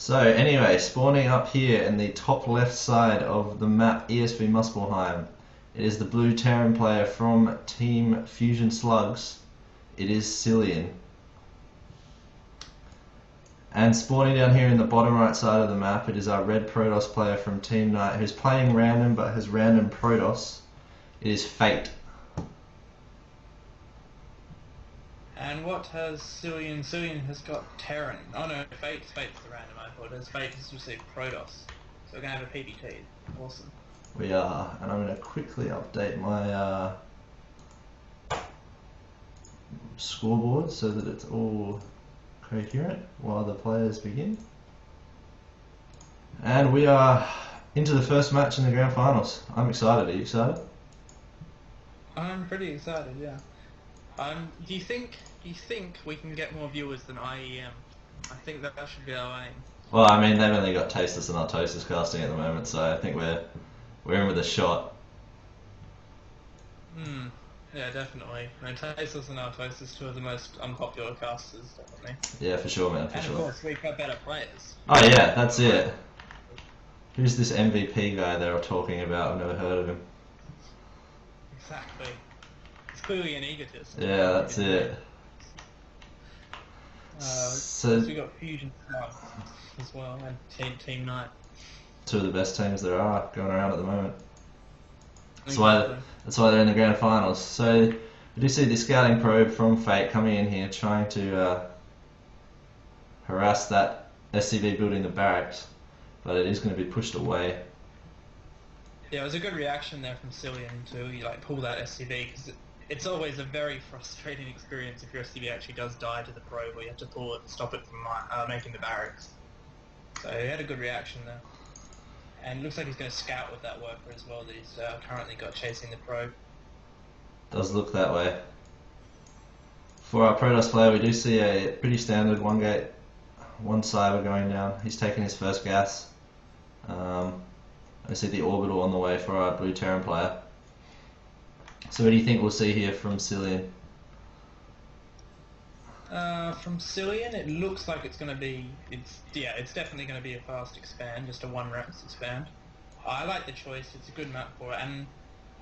So anyway, spawning up here in the top left side of the map ESV Muspelheim, it is the blue Terran player from Team Fusion Slugs. It is Cillian. And spawning down here in the bottom right side of the map, it is our red Protoss player from Team Knight, who's playing random but has random Protoss. It is Fate. And what has Cillian? Cillian has got Terran. Oh no, Fate's the random, I thought. Fate has received Protoss. So we're going to have a PBT. Awesome. We are, and I'm going to quickly update my scoreboard so that it's all coherent while the players begin. And we are into the first match in the grand finals. I'm excited. Are you excited? I'm pretty excited, yeah. Do you think we can get more viewers than IEM? I think that should be our aim. Well, I mean, they've only got Tasteless and Artosis casting at the moment, so I think we're in with a shot. Yeah, definitely. I mean, Tasteless and Artosis, two of the most unpopular casters, definitely. Yeah, for sure, man, for sure. And of course, we've got better players. Oh yeah, that's it. Who's this MVP guy they're talking about? I've never heard of him. Exactly. It's clearly an egotist. Yeah, that's it. So we got Fusion Slugs as well, and Team Knight. Two of the best teams there are going around at the moment. That's why they're in the grand finals. So we do see the scouting probe from Fate coming in here, trying to harass that SCV building the barracks, but it is going to be pushed away. Yeah, it was a good reaction there from Cillian to pull that SCV, because it's always a very frustrating experience if your SCV actually does die to the probe, or you have to pull it and stop it from making the barracks. So he had a good reaction there. And looks like he's going to scout with that worker as well that he's currently got chasing the probe. Does look that way. For our Protoss player, we do see a pretty standard one gate, one cyber going down. He's taking his first gas. I see the orbital on the way for our blue Terran player. So what do you think we'll see here from Cillian? From Cillian, it looks like it's going to be, it's definitely going to be a fast expand, just a 1-raps expand. I like the choice, it's a good map for it, and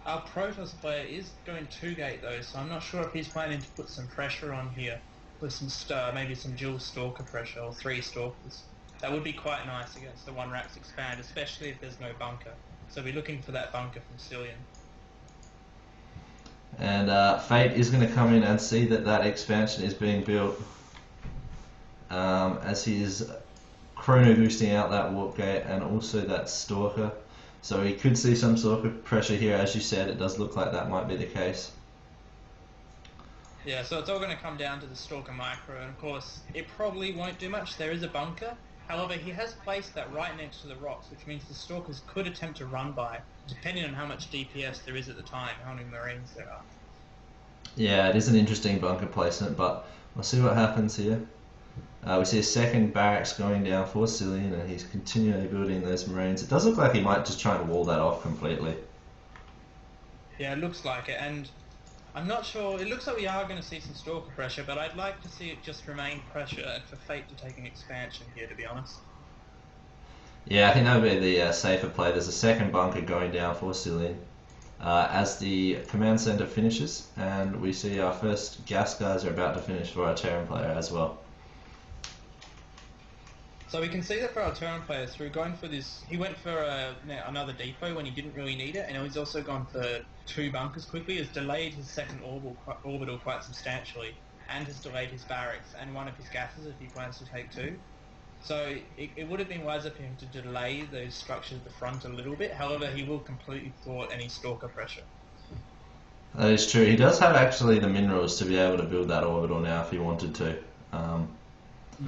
our Protoss player is going 2-gate though, so I'm not sure if he's planning to put some pressure on here, with some maybe some dual stalker pressure, or 3 stalkers. That would be quite nice against the 1-raps expand, especially if there's no bunker. So we're looking for that bunker from Cillian. And Fate is going to come in and see that that expansion is being built as he is chrono boosting out that warp gate and also that stalker. So we could see some sort of pressure here. As you said, it does look like that might be the case. Yeah, so it's all going to come down to the stalker micro, and of course it probably won't do much. There is a bunker. However, he has placed that right next to the rocks, which means the stalkers could attempt to run by, depending on how much DPS there is at the time, how many Marines there are. Yeah, it is an interesting bunker placement, but we'll see what happens here. We see a second barracks going down for Cillian, and he's continually building those Marines. It does look like he might just try and wall that off completely. Yeah, it looks like it, and I'm not sure, it looks like we are going to see some stalker pressure, but I'd like to see it just remain pressure and for Fate to take an expansion here, to be honest. Yeah, I think that would be the safer play. There's a second bunker going down for Cillian as the command center finishes, and we see our first gas guys are about to finish for our Terran player as well. So we can see that for our Terran players, through going for this, he went for another depot when he didn't really need it, and he's also gone for 2 bunkers quickly, has delayed his second orbital quite substantially, and has delayed his barracks and one of his gases if he plans to take 2. So it would have been wiser for him to delay those structures at the front a little bit, however he will completely thwart any stalker pressure. That is true. He does have actually the minerals to be able to build that orbital now if he wanted to.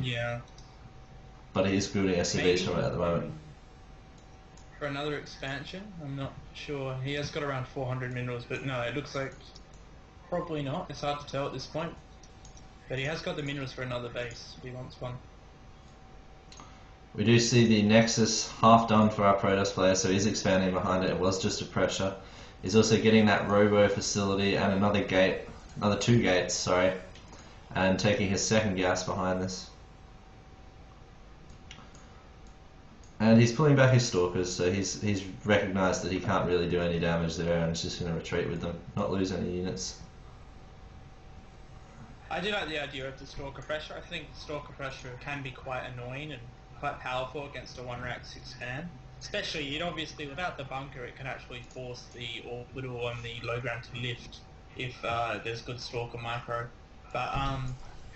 Yeah. But he is building SCVs from it at the moment. For another expansion, I'm not sure. He has got around 400 minerals, but no, it looks like probably not. It's hard to tell at this point. But he has got the minerals for another base if he wants one. We do see the Nexus half done for our Protoss player, so he's expanding behind it. It was just a pressure. He's also getting that robo facility and another 2 gates, sorry, and taking his second gas behind this. And he's pulling back his stalkers, so he's recognised that he can't really do any damage there, and is just going to retreat with them, not lose any units. I do like the idea of the stalker pressure. I think stalker pressure can be quite annoying and quite powerful against a 1-rack 6-fan. Especially, obviously, without the bunker, it can actually force the orbital on the low ground to lift if there's good stalker micro. But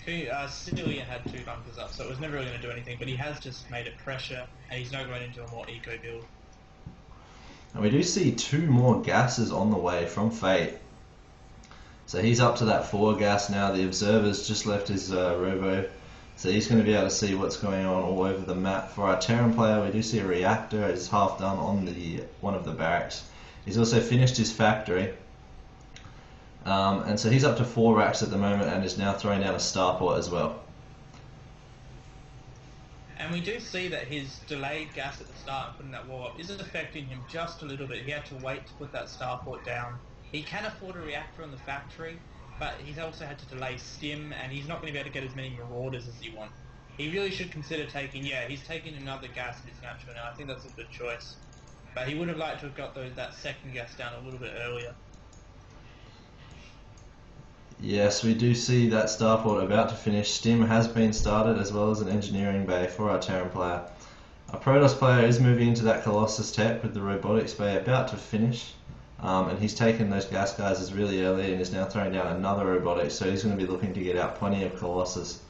Cillian had 2 bunkers up, so it was never really going to do anything, but he has just made it pressure, and he's now going into a more eco build. And we do see 2 more gases on the way from Fate. So he's up to that 4 gas now. The Observer's just left his robo, so he's going to be able to see what's going on all over the map. For our Terran player, we do see a reactor. It's half done on one of the barracks. He's also finished his factory. And so he's up to 4 racks at the moment and is now throwing down a starport as well. And we do see that his delayed gas at the start and putting that wall up isn't affecting him just a little bit. He had to wait to put that starport down. He can afford a reactor on the factory, but he's also had to delay stim, and he's not going to be able to get as many marauders as he wants. He really should consider taking, he's taking another gas at his natural now. I think that's a good choice. But he would have liked to have got that second gas down a little bit earlier. Yes, we do see that starport about to finish. Stim has been started, as well as an engineering bay for our Terran player. Our Protoss player is moving into that Colossus tech with the robotics bay about to finish. And he's taken those gas guys really early and is now throwing down another robotics, so he's going to be looking to get out plenty of Colossus.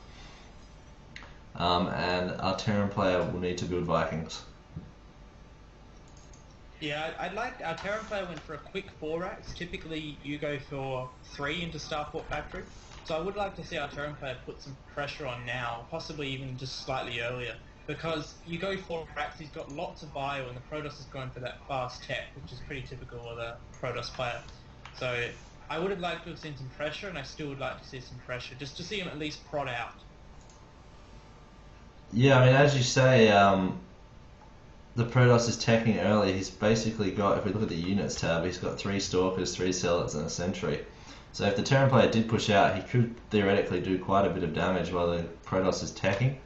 And our Terran player will need to build Vikings. Yeah, I'd like our Terran player went for a quick 4 racks. Typically, you go for 3 into Starport Factory. So I would like to see our Terran player put some pressure on now, possibly even just slightly earlier. Because you go 4 racks, he's got lots of bio, and the Protoss is going for that fast tech, which is pretty typical of a Protoss player. So I would have liked to have seen some pressure, and I still would like to see some pressure, just to see him at least prod out. Yeah, I mean, as you say, the Protoss is teching early. He's basically got, if we look at the units tab, he's got 3 Stalkers, 3 Zealots, and a Sentry. So if the Terran player did push out, he could theoretically do quite a bit of damage while the Protoss is teching.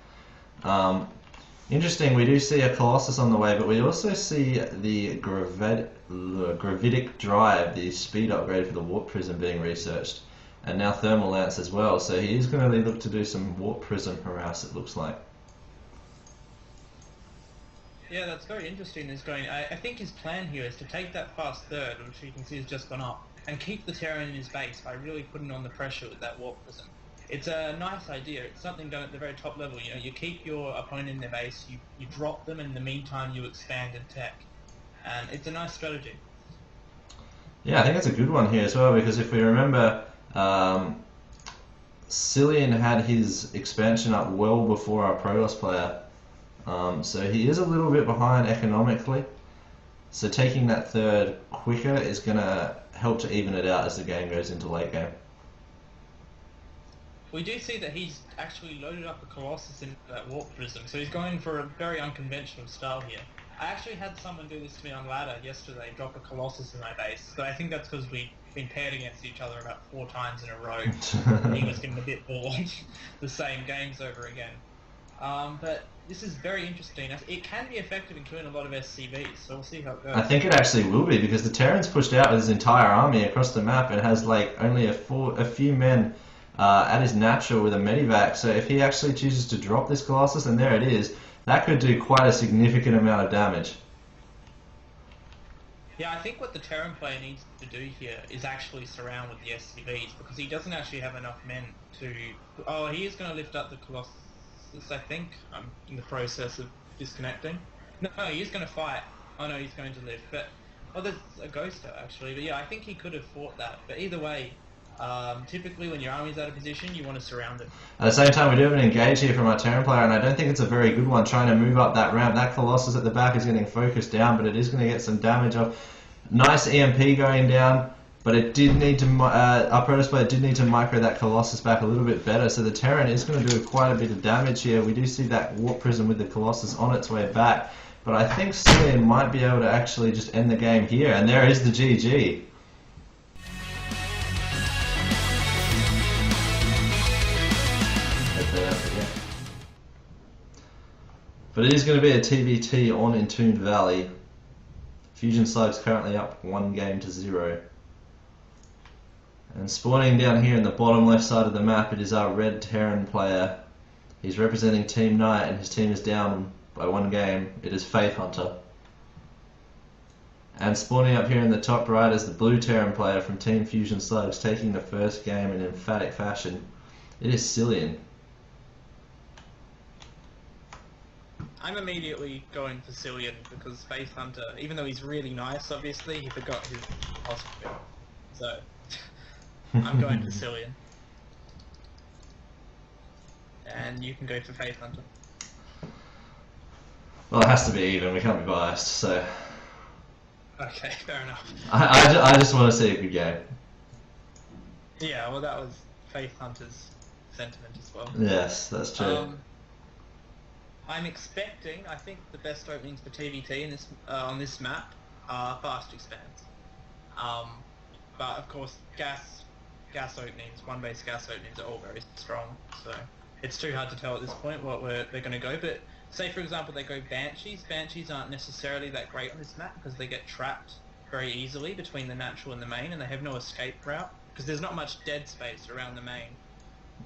Interesting, we do see a Colossus on the way, but we also see the Gravitic Drive, the speed upgrade for the Warp Prism being researched, and now Thermal Lance as well. So he is going to look to do some Warp Prism harass, it looks like. Yeah, that's very interesting. I think his plan here is to take that fast third, which you can see has just gone up, and keep the Terran in his base by really putting on the pressure with that Warp Prism. It's a nice idea. It's something done at the very top level. You know, you keep your opponent in their base, you drop them, and in the meantime you expand and tech. And it's a nice strategy. Yeah, I think it's a good one here as well, because if we remember, Cillian had his expansion up well before our Protoss player. So he is a little bit behind economically. So taking that third quicker is going to help to even it out as the game goes into late game. We do see that he's actually loaded up a Colossus into that Warp Prism, so he's going for a very unconventional style here. I actually had someone do this to me on ladder yesterday, drop a Colossus in my base, so I think that's because we've been paired against each other about 4 times in a row. He was getting a bit bored, the same games over again. But this is very interesting. It can be effective in killing a lot of SCVs, so we'll see how it goes. I think it actually will be, because the Terran's pushed out with his entire army across the map and has like only a few men at his natural with a medivac, so if he actually chooses to drop this Colossus, and there it is, that could do quite a significant amount of damage. Yeah, I think what the Terran player needs to do here is actually surround with the SCVs, because he doesn't actually have enough men to... Oh, he is going to lift up the Colossus, I think. I'm in the process of disconnecting. No, he is going to fight. Oh no, he's going to lift, but... Oh, there's a Ghoster actually, but yeah, I think he could have fought that, but either way, typically when your army's out of position, you want to surround it. At the same time, we do have an engage here from our Terran player, and I don't think it's a very good one, trying to move up that ramp. That Colossus at the back is getting focused down, but it is going to get some damage off. Nice EMP going down, but it did need to, our Protoss player did need to micro that Colossus back a little bit better, so the Terran is going to do quite a bit of damage here. We do see that Warp Prism with the Colossus on its way back, but I think Cillian might be able to actually just end the game here, and there is the GG. But it is going to be a TBT on Entombed Valley. Fusion Slugs currently up 1-0. And spawning down here in the bottom left side of the map, it is our red Terran player. He's representing Team Knight, and his team is down by 1 game. It is Faith Hunter. And spawning up here in the top right is the blue Terran player from Team Fusion Slugs, taking the first game in emphatic fashion. It is Cillian. I'm immediately going for Cillian because Faith Hunter, even though he's really nice, obviously, he forgot his hospital. So, I'm going for Cillian. And you can go for Faith Hunter. Well, it has to be even, we can't be biased, so... Okay, fair enough. I just want to see a good game. Yeah, well that was Faith Hunter's sentiment as well. Yes, that's true. I'm expecting, I think the best openings for TVT in this on this map are fast expands. But of course, gas openings, one-base gas openings are all very strong. So it's too hard to tell at this point what they're going to go. But say for example they go Banshees. Banshees aren't necessarily that great on this map because they get trapped very easily between the natural and the main, and they have no escape route because there's not much dead space around the main.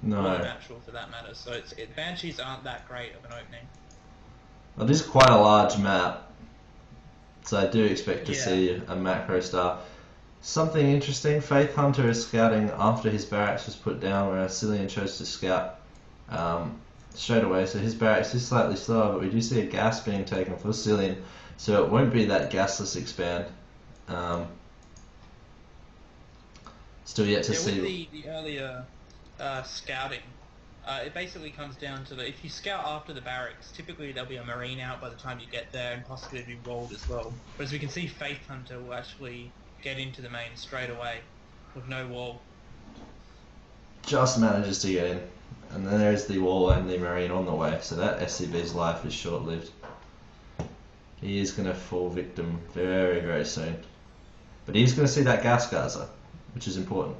No. Or the natural for that matter. So Banshees aren't that great of an opening. Well, this is quite a large map, so I do expect to see a macro star. Something interesting, Faith Hunter is scouting after his barracks was put down, whereas Cillian chose to scout straight away, so his barracks is slightly slower, but we do see a gas being taken for Cillian, so it won't be that gasless expand. Still yet to see. With the earlier scouting, it basically comes down to if you scout after the barracks, typically there'll be a marine out by the time you get there, and possibly be walled as well. Whereas we can see Faith Hunter will actually get into the main straight away with no wall. Just manages to get in, and then there's the wall and the marine on the way, so that SCV's life is short-lived. He is going to fall victim very, very soon. But he's going to see that gas geyser, which is important.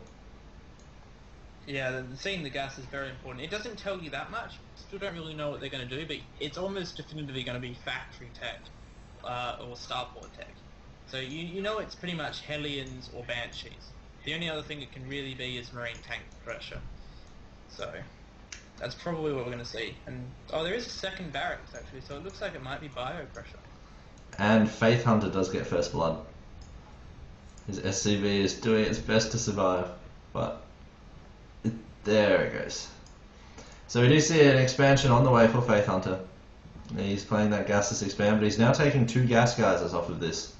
Yeah, seeing the gas is very important. It doesn't tell you that much. Still don't really know what they're going to do, but it's almost definitively going to be factory tech or starport tech. So you know it's pretty much Hellions or Banshees. The only other thing it can really be is marine tank pressure. So that's probably what we're going to see. And there is a second barracks actually, so it looks like it might be bio pressure. And Faith Hunter does get first blood. His SCV is doing its best to survive, but there it goes. So we do see an expansion on the way for Faith Hunter. He's playing that gasless expand, but he's now taking 2 gas geysers off of this.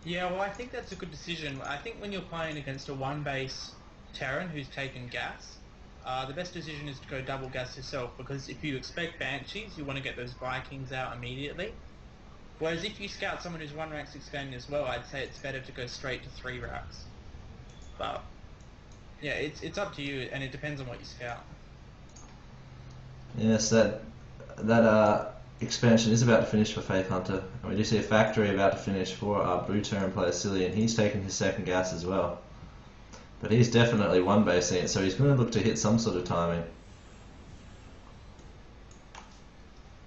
Yeah, well I think that's a good decision. I think when you're playing against a one-base Terran who's taken gas, the best decision is to go double gas yourself, because if you expect Banshees, you want to get those Vikings out immediately. Whereas if you scout someone who's 1 ranks expanding as well, I'd say it's better to go straight to 3 racks. But yeah, it's up to you, and it depends on what you scout. Yes, that expansion is about to finish for Faith Hunter, and we do see a factory about to finish for our blue Terran player Cillian. He's taken his second gas as well, but he's definitely one-basing it, so he's going to look to hit some sort of timing.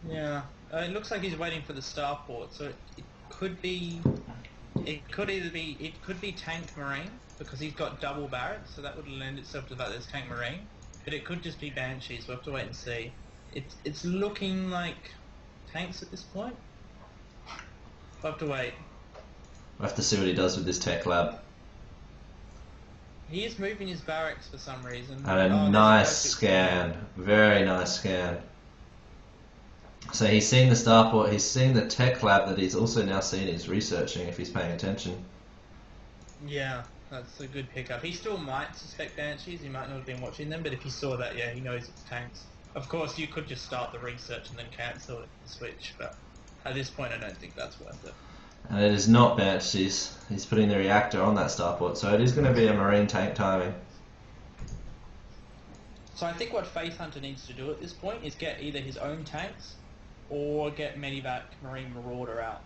Yeah, it looks like he's waiting for the starport, so it could be, it could be tank marine, because he's got double barracks, so that would lend itself to that there's tank marine, but it could just be Banshees. We'll have to wait and see. It's looking like tanks at this point. We'll have to wait. We'll have to see what he does with this tech lab. He is moving his barracks for some reason. And a nice scan, very nice scan. So he's seen the starport, he's seen the tech lab that he's also now seen, he's researching if he's paying attention. Yeah, that's a good pickup. He still might suspect Banshees, he might not have been watching them, but if he saw that, yeah, he knows it's tanks. Of course, you could just start the research and then cancel it and switch, but at this point I don't think that's worth it. And it is not Banshees, he's putting the reactor on that starport, so it is going to be a marine tank timing. So I think what Faith Hunter needs to do at this point is get either his own tanks or get Medivac Marine Marauder out.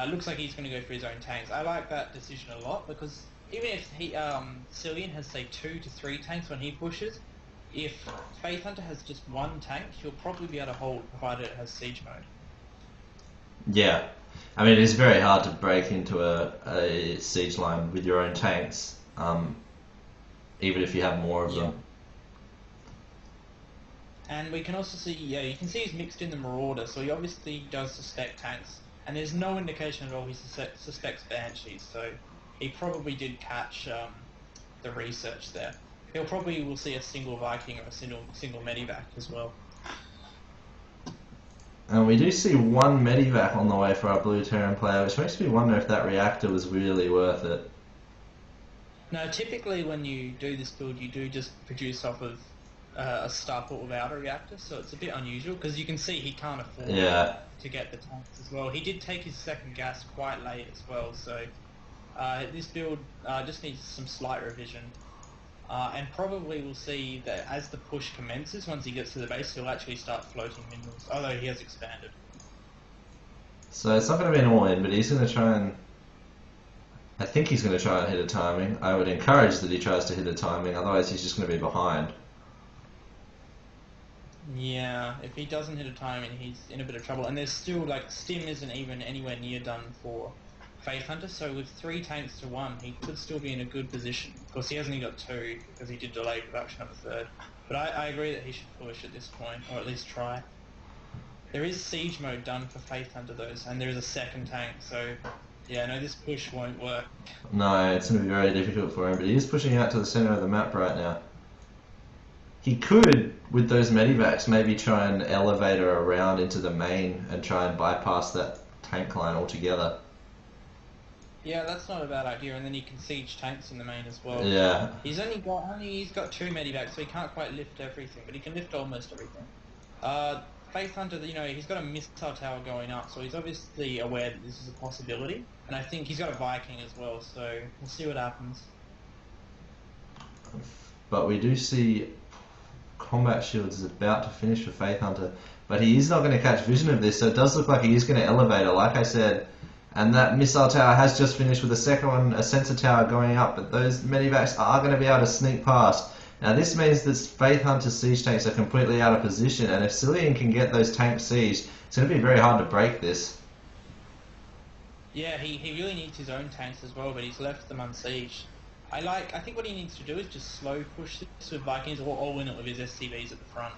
It looks like he's going to go for his own tanks. I like that decision a lot, because even if Cillian has say 2 to 3 tanks when he pushes, if Faith Hunter has just one tank, he'll probably be able to hold, provided it has siege mode. Yeah. I mean, it's very hard to break into a siege line with your own tanks, even if you have more of them. And we can also see, yeah, you can see he's mixed in the Marauder, so he obviously does suspect tanks. And there's no indication at all he suspects Banshees, so he probably did catch the research there. He'll probably will see a single Viking or a single Medivac as well. And we do see one Medivac on the way for our blue Terran player, which makes me wonder if that reactor was really worth it. No, typically when you do this build, you do just produce off of a starport without a reactor, so it's a bit unusual because you can see he can't afford to get the tanks as well. He did take his second gas quite late as well, so this build just needs some slight revision. And probably we'll see that as the push commences, once he gets to the base, he'll actually start floating minerals, although he has expanded. So it's not going to be an all-in, but he's going to try and... I think he's going to try and hit a timing. I would encourage that he tries to hit a timing, otherwise he's just going to be behind. Yeah, if he doesn't hit a timing, he's in a bit of trouble. And there's still, like, Stim isn't even anywhere near done for Faith Hunter, so with 3 tanks to 1, he could still be in a good position. Of course, he hasn't got 2, because he did delay production of a 3rd. But I agree that he should push at this point, or at least try. There is siege mode done for Faith Hunter, though, and there is a second tank, so... Yeah, no, this push won't work. No, it's going to be very difficult for him, but he is pushing out to the centre of the map right now. He could, with those Medivacs, maybe try and elevator around into the main and try and bypass that tank line altogether. Yeah, that's not a bad idea, and then he can siege tanks in the main as well. Yeah. He's got 2 Medivacs, so he can't quite lift everything, but he can lift almost everything. Faith Hunter, you know, he's got a missile tower going up, so he's obviously aware that this is a possibility. And I think he's got a Viking as well, so we'll see what happens. But we do see combat shields is about to finish for Faith Hunter, but he is not going to catch vision of this, so it does look like he is going to elevate it, like I said. And that missile tower has just finished with a second one, a sensor tower going up, but those Medivacs are going to be able to sneak past. Now this means that Faith Hunter's siege tanks are completely out of position, and if Cillian can get those tanks sieged, it's going to be very hard to break this. Yeah, he really needs his own tanks as well, but he's left them unsieged. I think what he needs to do is just slow push this with Vikings or win it with his SCVs at the front.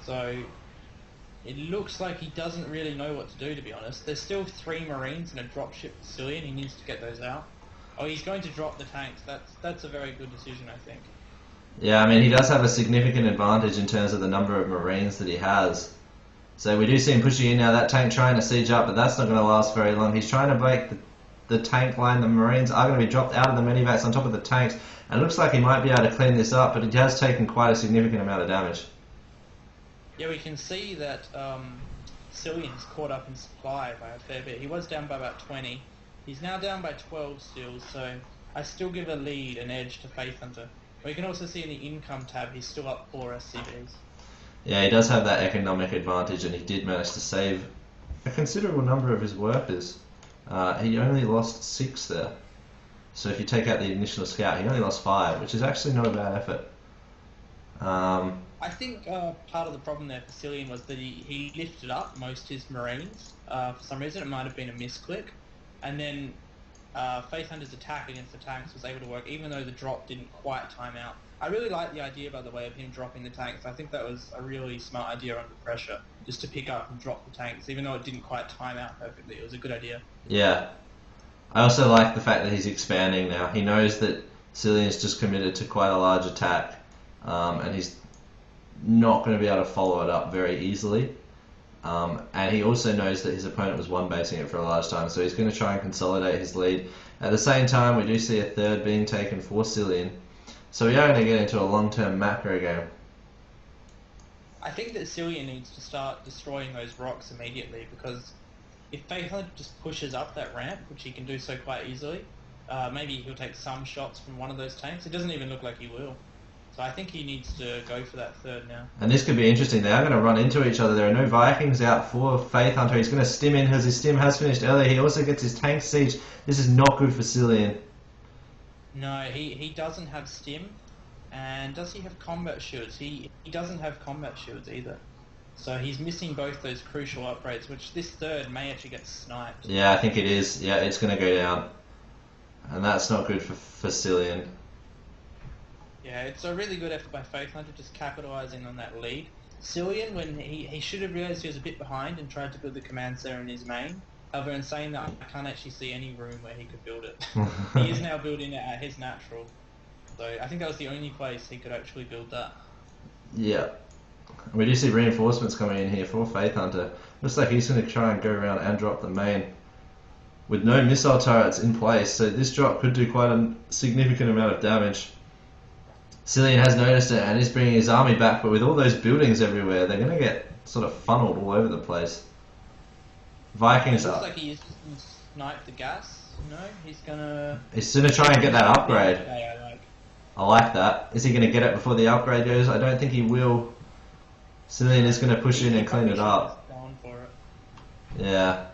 So it looks like he doesn't really know what to do, to be honest. There's still 3 Marines and a dropship for Cillian. He needs to get those out. Oh, he's going to drop the tanks. That's a very good decision, I think. Yeah, I mean, he does have a significant advantage in terms of the number of Marines that he has. So we do see him pushing in now, that tank trying to siege up, but that's not going to last very long. He's trying to break the tank line. The Marines are going to be dropped out of the Medivacs on top of the tanks. And it looks like he might be able to clean this up, but he has taken quite a significant amount of damage. Yeah, we can see that Cillian's caught up in supply by a fair bit. He was down by about 20. He's now down by 12 still, so I still give an edge to Faith Hunter. We can also see in the income tab he's still up 4 SCVs. Yeah, he does have that economic advantage, and he did manage to save a considerable number of his workers. He only lost 6 there. So if you take out the initial scout, he only lost 5, which is actually not a bad effort. I think part of the problem there for Cillian was that he lifted up most his Marines. For some reason it might have been a misclick. And then Faith Hunter's attack against the tanks was able to work, even though the drop didn't quite time out. I really like the idea, by the way, of him dropping the tanks. I think that was a really smart idea under pressure, just to pick up and drop the tanks, even though it didn't quite time out perfectly. It was a good idea. Yeah. I also like the fact that he's expanding now. He knows that Cillian's just committed to quite a large attack, and he's not going to be able to follow it up very easily. And he also knows that his opponent was one-basing it for a large time, so he's going to try and consolidate his lead. At the same time, we do see a 3rd being taken for Cillian. So we are going to get into a long-term macro game. I think that Cillian needs to start destroying those rocks immediately, because if Faith Hunter just pushes up that ramp, which he can do so quite easily, maybe he'll take some shots from one of those tanks. It doesn't even look like he will. So I think he needs to go for that 3rd now. And this could be interesting. They are going to run into each other. There are no Vikings out for Faith Hunter. He's going to stim in because his stim has finished earlier. He also gets his tank siege. This is not good for Cillian. No, he doesn't have stim. And does he have combat shields? He doesn't have combat shields either. So he's missing both those crucial upgrades, which this third may actually get sniped. Yeah, I think it is. Yeah, it's going to go down. And that's not good for Cillian. Yeah, it's a really good effort by Faith Hunter, just capitalising on that lead. Cillian, when he should have realised he was a bit behind and tried to build the command center in his main. However, in saying that, I can't actually see any room where he could build it. He is now building it at his natural. So I think that was the only place he could actually build that. Yeah. We do see reinforcements coming in here for Faith Hunter. Looks like he's going to try and go around and drop the main with no missile turrets in place. So this drop could do quite a significant amount of damage. Cillian has noticed it and is bringing his army back, but with all those buildings everywhere, they're going to get sort of funneled all over the place. Vikings up. It looks like he's sniped the gas. No, he's going to try and get that upgrade. Okay, I like that. Is he going to get it before the upgrade goes? I don't think he will. Cillian is going to push in and clean it up. Going for it. Yeah.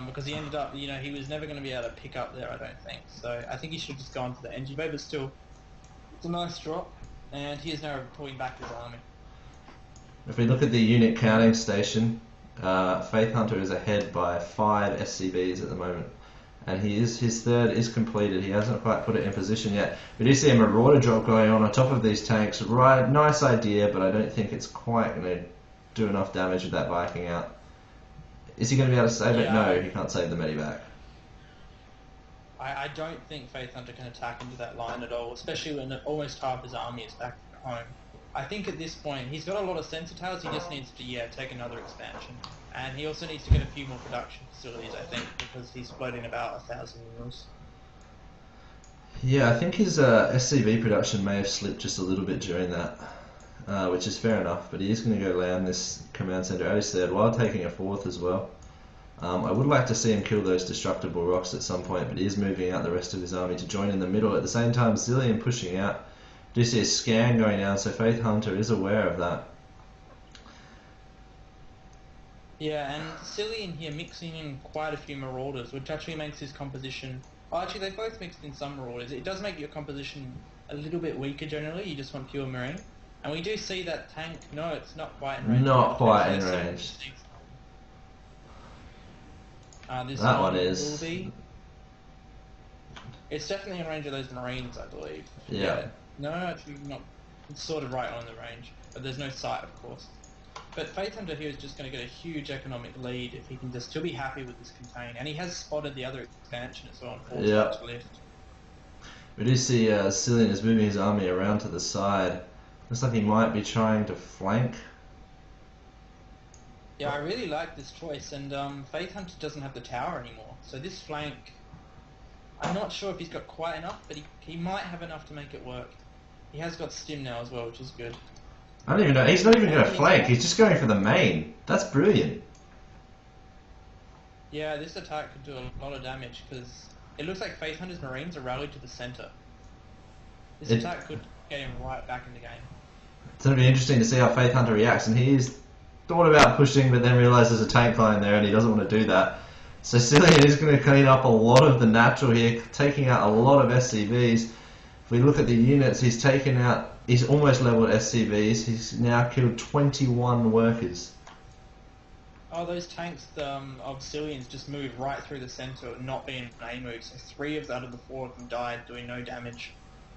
Because he ended up, he was never going to be able to pick up there, I don't think. So I think he should have just gone to the NG bay, but still, it's a nice drop. And he is now pulling back his army. If we look at the unit counting station, Faith Hunter is ahead by 5 SCVs at the moment. And his third is completed. He hasn't quite put it in position yet. We do see a Marauder drop going on top of these tanks. Right, nice idea, but I don't think it's quite going to do enough damage with that Viking out. Is he going to be able to save it? No, he can't save the medivac. I don't think Faith Hunter can attack into that line at all, especially when almost half his army is back home. I think at this point, he's got a lot of sensor towers, he just needs to, take another expansion. And he also needs to get a few more production facilities, I think, because he's floating about 1,000 units. Yeah, I think his SCV production may have slipped just a little bit during that, which is fair enough, but he is going to go land this command center at his third while taking a fourth as well. I would like to see him kill those destructible rocks at some point, but he is moving out the rest of his army to join in the middle. At the same time, Cillian pushing out. Do see a scan going down, so Faith Hunter is aware of that. Yeah, and Cillian here mixing in quite a few Marauders, which actually makes his composition... Oh, actually, they both mixed in some Marauders. It does make your composition a little bit weaker generally. You just want pure Marine. And we do see that tank... No, it's not quite in range. Not quite in range. This that one is. It's definitely in range of those Marines, I believe. Yeah. No, actually not. It's sort of right on the range, but there's no sight, of course. But Faith Hunter here is just going to get a huge economic lead if he can just still be happy with this contain. And he has spotted the other expansion as well and forced it to lift. We do see Cillian is moving his army around to the side. Looks like he might be trying to flank. Yeah, I really like this choice, and Faith Hunter doesn't have the tower anymore. So this flank, I'm not sure if he's got quite enough, but he might have enough to make it work. He has got stim now as well, which is good. I don't even know. He's not even going to flank. He's just going for the main. That's brilliant. Yeah, this attack could do a lot of damage because it looks like Faith Hunter's Marines are rallied to the center. This attack could get him right back in the game. It's going to be interesting to see how Faith Hunter reacts, and he's thought about pushing, but then realised there's a tank line there, and he doesn't want to do that. So Cillian is going to clean up a lot of the natural here, taking out a lot of SCVs. If we look at the units, he's taken out. He's almost leveled SCVs. He's now killed 21 workers. Oh, those tanks of Cillian's just moved right through the centre, not being an A move. So 3 out of the 4 of them died, doing no damage.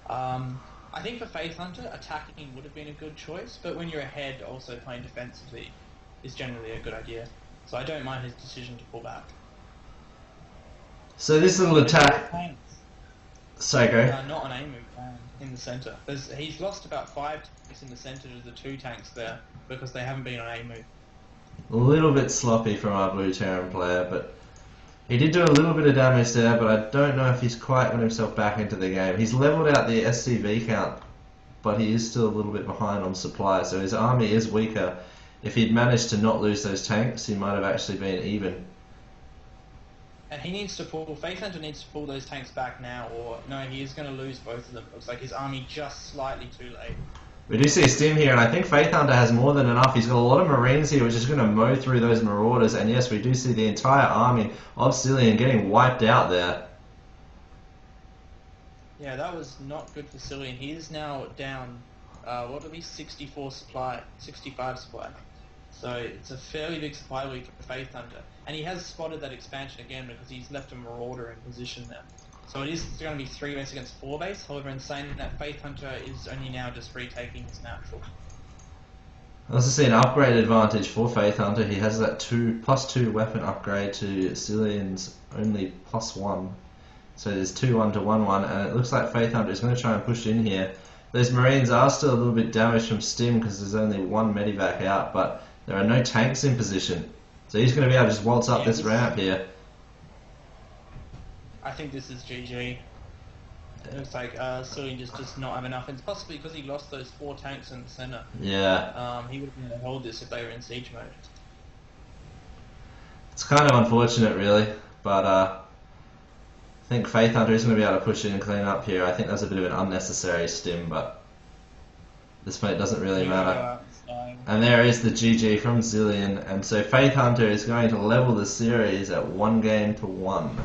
I think for Faith Hunter, attacking would have been a good choice, but when you're ahead, also playing defensively is generally a good idea. So I don't mind his decision to pull back. So this little attack... Psycho. Not an A move in the centre. He's lost about 5 tanks in the centre to the 2 tanks there because they haven't been on A move. A little bit sloppy from our Blue Terran player, but he did do a little bit of damage there, but I don't know if he's quite got himself back into the game. He's levelled out the SCV count, but he is still a little bit behind on supply, so his army is weaker. If he'd managed to not lose those tanks, he might have actually been even. And he needs to pull, Faith Hunter needs to pull those tanks back now, or no, he is going to lose both of them. Looks like his army just slightly too late. We do see a stim here, and I think Faith Hunter has more than enough. He's got a lot of Marines here, which is going to mow through those Marauders, and yes, we do see the entire army of Cillian getting wiped out there. Yeah, that was not good for Cillian. He is now down, what will be 65 supply. So it's a fairly big supply week for Faith Hunter. And he has spotted that expansion again because he's left a Marauder in position there. So it is going to be 3 base against 4 base. However, in saying that, Faith Hunter is only now just retaking his natural. I also see an upgrade advantage for Faith Hunter. He has that +2 weapon upgrade to Cillian's only +1. So there's 2-1 to 1-1, and it looks like Faith Hunter is going to try and push in here. Those Marines are still a little bit damaged from Stim because there's only 1 medivac out, but there are no tanks in position. So he's going to be able to just waltz up this ramp here. I think this is GG. It looks like Cillian just does not have enough, and it's possibly because he lost those 4 tanks in the center. Yeah. He would have been able to hold this if they were in siege mode. It's kind of unfortunate, really, but I think Faith Hunter is going to be able to push in and clean up here. I think that's a bit of an unnecessary stim, but this point doesn't really matter. And there is the GG from Cillian, and so Faith Hunter is going to level the series at 1 game to 1.